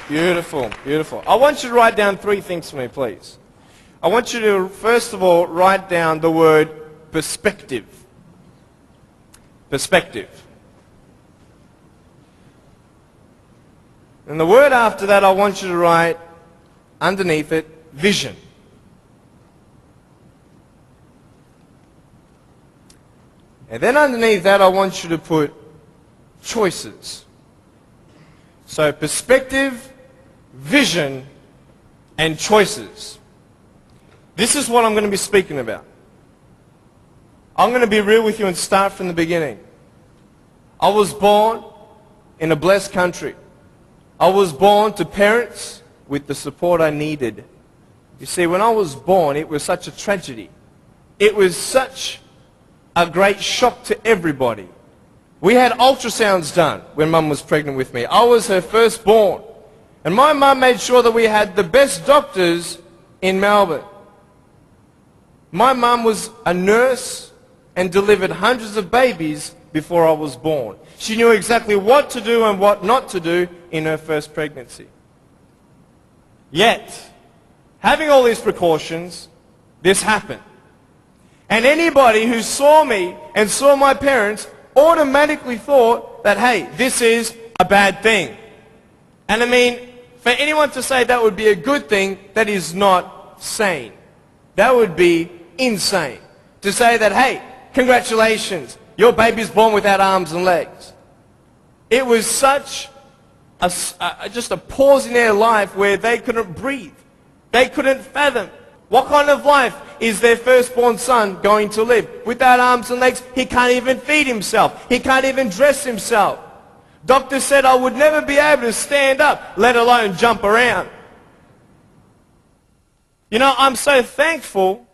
Beautiful, beautiful. I want you to write down 3 things for me, please. I want you to, first of all, write down the word perspective. Perspective. And the word after that, I want you to write underneath it, vision. And then underneath that, I want you to put choices. So perspective, vision, and choices. This is what I'm going to be speaking about. I'm going to be real with you and start from the beginning. I was born in a blessed country. I was born to parents with the support I needed. You see, when I was born, it was such a tragedy. It was such a great shock to everybody. We had ultrasounds done when Mum was pregnant with me. I was her firstborn. And my mum made sure that we had the best doctors in Melbourne. My mum was a nurse and delivered hundreds of babies before I was born. She knew exactly what to do and what not to do in her first pregnancy. Yet, having all these precautions, this happened. And anybody who saw me and saw my parents automatically thought that, hey, this is a bad thing. And I mean, for anyone to say that would be a good thing, that is not sane. That would be insane. To say that, hey, congratulations, your baby's born without arms and legs. It was such just a pause in their life where they couldn't breathe. They couldn't fathom. What kind of life is their firstborn son going to live? Without arms and legs, he can't even feed himself. He can't even dress himself. Doctor said I would never be able to stand up, let alone jump around. You know, I'm so thankful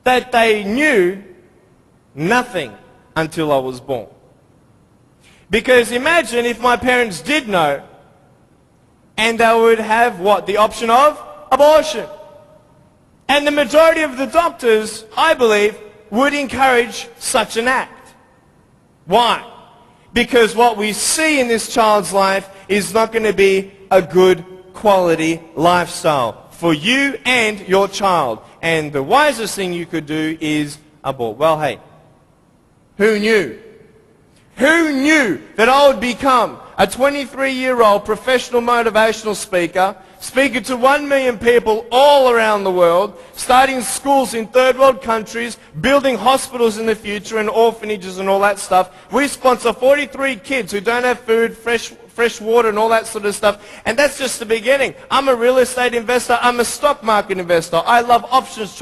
that they knew nothing until I was born. Because imagine if my parents did know, and they would have what? The option of abortion. And the majority of the doctors, I believe, would encourage such an act. Why? Because what we see in this child's life is not going to be a good quality lifestyle for you and your child. And the wisest thing you could do is abort. Well, hey, who knew? Who knew that I would become a 23-year-old professional motivational speaker, speaking to 1 million people all around the world, starting schools in third world countries, building hospitals in the future and orphanages and all that stuff. We sponsor 43 kids who don't have food, fresh water and all that sort of stuff. And that's just the beginning. I'm a real estate investor. I'm a stock market investor. I love options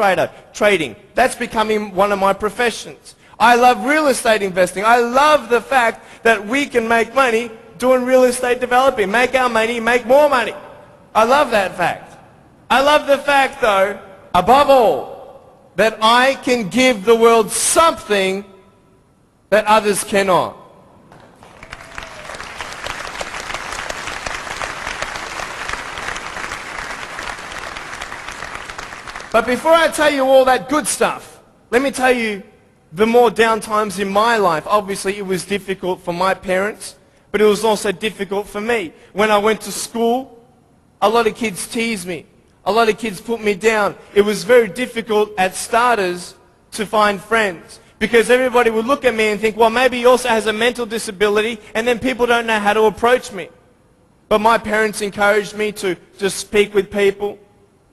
trading. That's becoming one of my professions. I love real estate investing. I love the fact that we can make money doing real estate developing. Make our money, make more money. I love that fact. I love the fact, though, above all, that I can give the world something that others cannot. But before I tell you all that good stuff, let me tell you the more down times in my life. Obviously, it was difficult for my parents, but it was also difficult for me. When I went to school, a lot of kids teased me. A lot of kids put me down. It was very difficult at starters to find friends because everybody would look at me and think, well, maybe he also has a mental disability, and then people don't know how to approach me. But my parents encouraged me to just speak with people.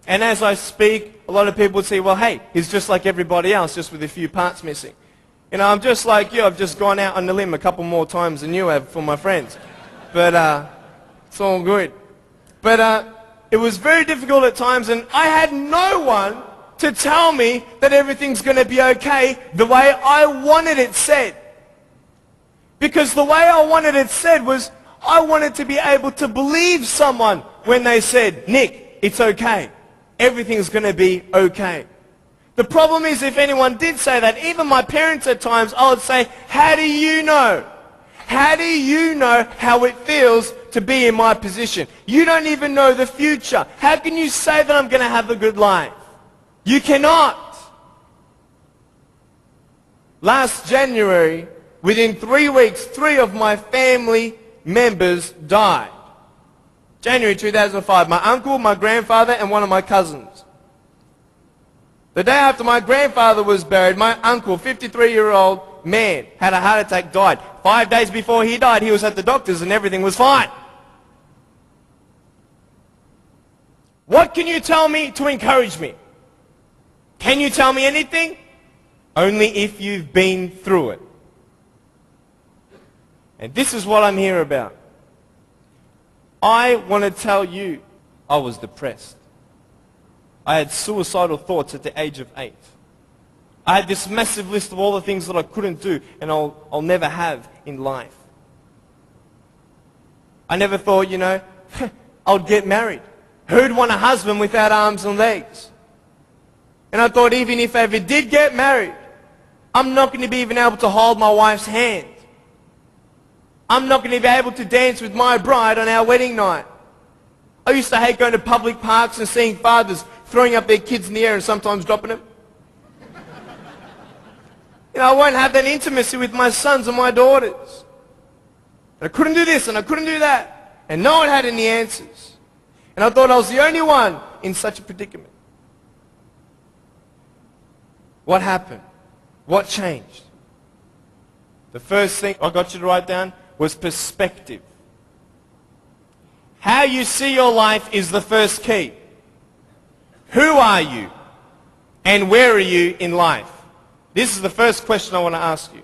And as I speak, a lot of people would say, well, hey, he's just like everybody else, just with a few parts missing. You know, I'm just like you. I've just gone out on the limb a couple more times than you have for my friends. But it's all good. But it was very difficult at times, and I had no one to tell me that everything's going to be okay the way I wanted it said. Because the way I wanted it said was, I wanted to be able to believe someone when they said, Nick, it's okay. Everything's going to be okay. The problem is, if anyone did say that, even my parents at times, I would say, how do you know? How do you know how it feels to be in my position? You don't even know the future. How can you say that I'm going to have a good life? You cannot. Last January, within 3 weeks, 3 of my family members died. January 2005. My uncle, my grandfather, and one of my cousins. The day after my grandfather was buried, my uncle, 53-year-old man, had a heart attack, died. 5 days before he died, he was at the doctor's and everything was fine. What can you tell me to encourage me? Can you tell me anything? Only if you've been through it. And this is what I'm here about. I want to tell you, I was depressed. I had suicidal thoughts at the age of 8. I had this massive list of all the things that I couldn't do and I'll never have in life. I never thought, I'd get married. Who'd want a husband without arms and legs? And I thought even if I ever did get married, I'm not going to be even able to hold my wife's hand. I'm not going to be able to dance with my bride on our wedding night. I used to hate going to public parks and seeing fathers throwing up their kids in the air and sometimes dropping them. I won't have that intimacy with my sons and my daughters. And I couldn't do this and I couldn't do that. And no one had any answers. And I thought I was the only one in such a predicament. What happened? What changed? The first thing I got you to write down was perspective. How you see your life is the first key. Who are you? And where are you in life? This is the first question I want to ask you.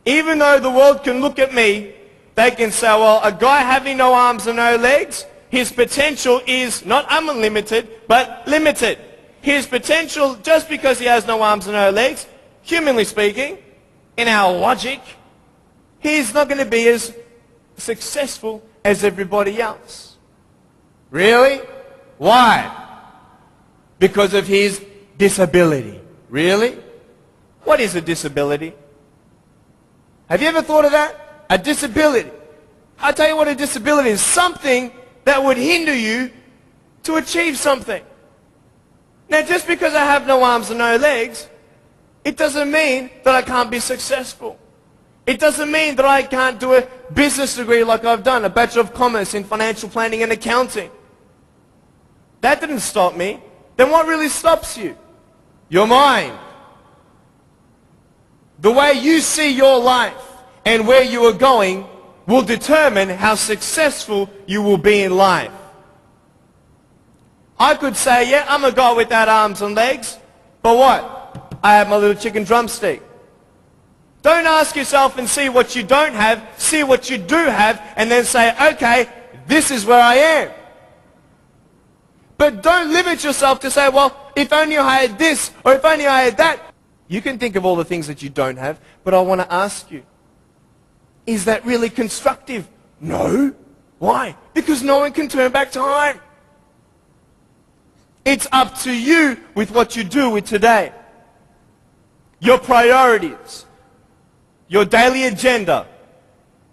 Even though the world can look at me, they can say, well, a guy having no arms and no legs, his potential is not unlimited, but limited. His potential, just because he has no arms and no legs, humanly speaking, in our logic, he's not going to be as successful as everybody else. Really? Why? Because of his disability. Really? What is a disability? Have you ever thought of that? A disability. I'll tell you what a disability is. Something that would hinder you to achieve something. Now, just because I have no arms and no legs, it doesn't mean that I can't be successful. It doesn't mean that I can't do a business degree like I've done, a Bachelor of Commerce in Financial Planning and Accounting. That didn't stop me. Then what really stops you? Your mind. The way you see your life and where you are going will determine how successful you will be in life. I could say, yeah, I'm a guy without arms and legs, but what? I have my little chicken drumstick. Don't ask yourself and see what you don't have, see what you do have, and then say, okay, this is where I am. But don't limit yourself to say, well, if only I had this, or if only I had that. You can think of all the things that you don't have, but I want to ask you, is that really constructive? No. Why? Because no one can turn back time. It's up to you with what you do with today. Your priorities, your daily agenda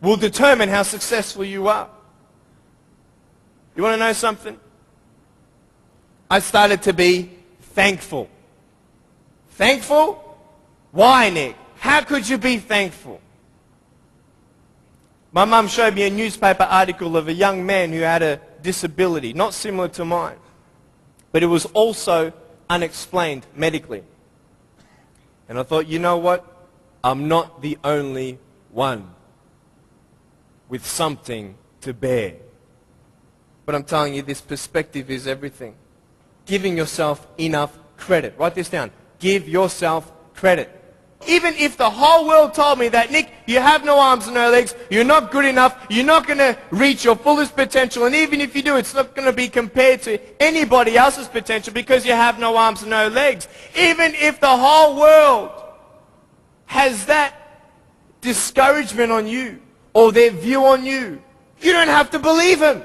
will determine how successful you are. You want to know something? I started to be thankful. Thankful? Why, Nick? How could you be thankful? My mum showed me a newspaper article of a young man who had a disability, not similar to mine, but it was also unexplained medically. And I thought, you know what? I'm not the only one with something to bear. But I'm telling you, this perspective is everything. Giving yourself enough credit. Write this down. Give yourself credit. Even if the whole world told me that, Nick, you have no arms and no legs, you're not good enough, you're not going to reach your fullest potential, and even if you do, it's not going to be compared to anybody else's potential because you have no arms and no legs. Even if the whole world has that discouragement on you or their view on you, you don't have to believe them.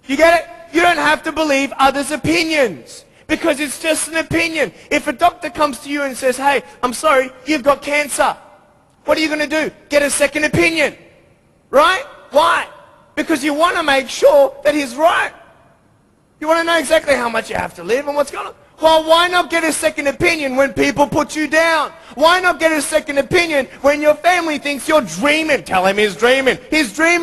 You get it? You don't have to believe others' opinions. Because it's just an opinion. If a doctor comes to you and says, hey, I'm sorry, you've got cancer. What are you going to do? Get a second opinion. Right? Why? Because you want to make sure that he's right. You want to know exactly how much you have to live and what's going on. Well, why not get a second opinion when people put you down? Why not get a second opinion when your family thinks you're dreaming? Tell him he's dreaming. He's dreaming.